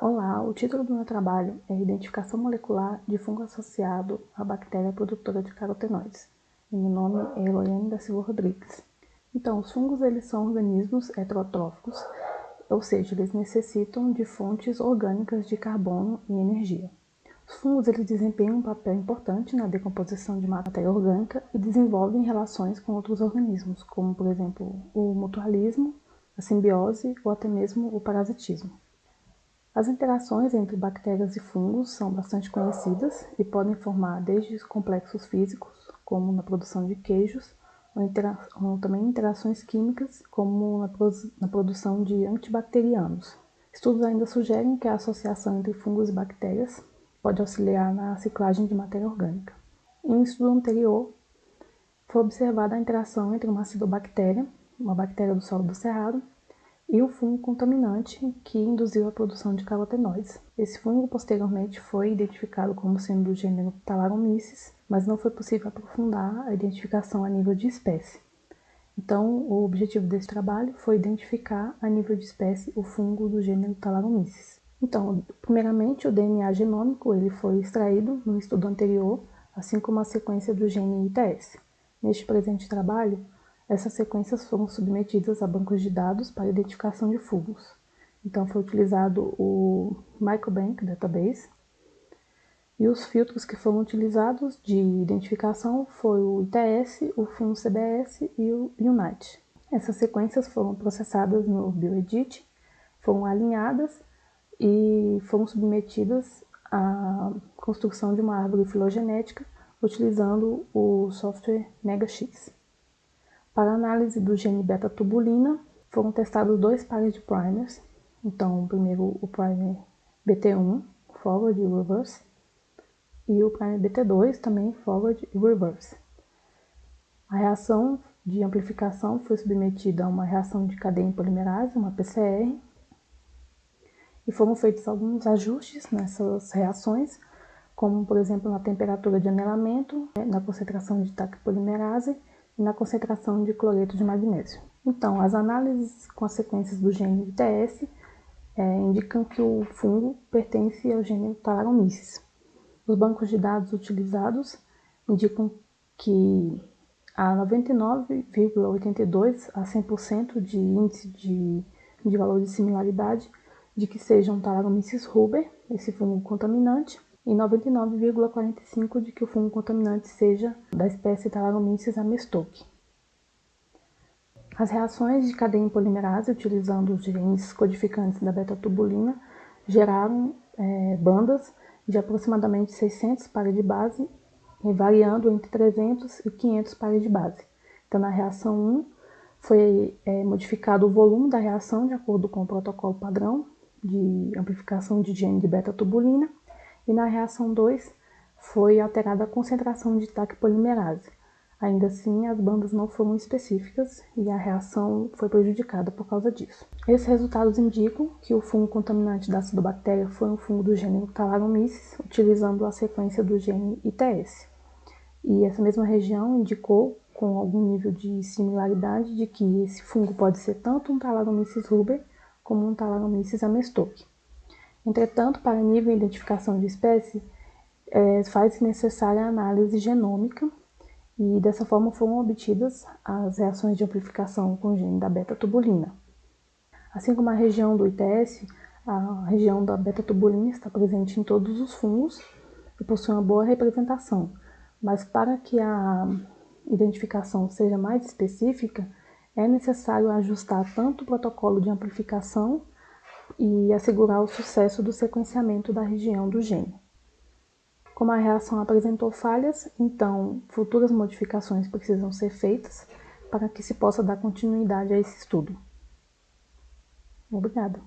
Olá, o título do meu trabalho é Identificação molecular de fungo associado à bactéria produtora de carotenoides. E meu nome é Eloiane da Silva Rodrigues. Então, os fungos eles são organismos heterotróficos, ou seja, eles necessitam de fontes orgânicas de carbono e energia. Os fungos eles desempenham um papel importante na decomposição de matéria orgânica e desenvolvem relações com outros organismos, como, por exemplo, o mutualismo, a simbiose ou até mesmo o parasitismo. As interações entre bactérias e fungos são bastante conhecidas e podem formar desde complexos físicos, como na produção de queijos, ou também interações químicas, como na produção de antibacterianos. Estudos ainda sugerem que a associação entre fungos e bactérias pode auxiliar na ciclagem de matéria orgânica. Em um estudo anterior, foi observada a interação entre uma acidobactéria, uma bactéria do solo do cerrado, e o fungo contaminante que induziu a produção de carotenoides. Esse fungo posteriormente foi identificado como sendo do gênero Thalaromyces, mas não foi possível aprofundar a identificação a nível de espécie. Então, o objetivo desse trabalho foi identificar a nível de espécie o fungo do gênero Thalaromyces. Então, primeiramente, o DNA genômico ele foi extraído no estudo anterior, assim como a sequência do gene ITS. Neste presente trabalho, essas sequências foram submetidas a bancos de dados para identificação de fungos. Então, foi utilizado o Microbank Database, e os filtros que foram utilizados de identificação foi o ITS, o fungo CBS e o UNITE. Essas sequências foram processadas no Bioedit, foram alinhadas e foram submetidas à construção de uma árvore filogenética utilizando o software MegaX. Para a análise do gene beta-tubulina, foram testados 2 pares de primers. Então, primeiro o primer BT1, forward e reverse, e o primer BT2, também forward e reverse. A reação de amplificação foi submetida a uma reação de cadeia em polimerase, uma PCR, e foram feitos alguns ajustes nessas reações, como, por exemplo, na temperatura de anelamento, na concentração de TAC polimerase e na concentração de cloreto de magnésio. Então, as análises com as sequências do gene ITS indicam que o fungo pertence ao gênero Thalaromyces. Os bancos de dados utilizados indicam que há 99,82% a 100% de índice de valor de similaridade de que seja um Thalaromyces ruber, esse fungo contaminante, e 99,45% de que o fungo contaminante seja da espécie Thalaromyces amestoke. As reações de cadeia em polimerase, utilizando os genes codificantes da beta-tubulina, geraram bandas de aproximadamente 600 pares de base, variando entre 300 e 500 pares de base. Então, na reação 1, foi modificado o volume da reação de acordo com o protocolo padrão de amplificação de gene de beta-tubulina, e na reação 2 foi alterada a concentração de TAC polimerase. Ainda assim, as bandas não foram específicas e a reação foi prejudicada por causa disso. Esses resultados indicam que o fungo contaminante da acidobactéria foi um fungo do gênero Thalaromyces, utilizando a sequência do gene ITS. E essa mesma região indicou, com algum nível de similaridade, de que esse fungo pode ser tanto um Thalaromyces ruber como um Thalaromyces amestoke. Entretanto, para nível de identificação de espécie, faz-se necessária a análise genômica, e dessa forma foram obtidas as reações de amplificação com o gene da beta-tubulina. Assim como a região do ITS, a região da beta-tubulina está presente em todos os fungos e possui uma boa representação, mas para que a identificação seja mais específica, é necessário ajustar tanto o protocolo de amplificação e assegurar o sucesso do sequenciamento da região do gene. Como a reação apresentou falhas, então futuras modificações precisam ser feitas para que se possa dar continuidade a esse estudo. Obrigada.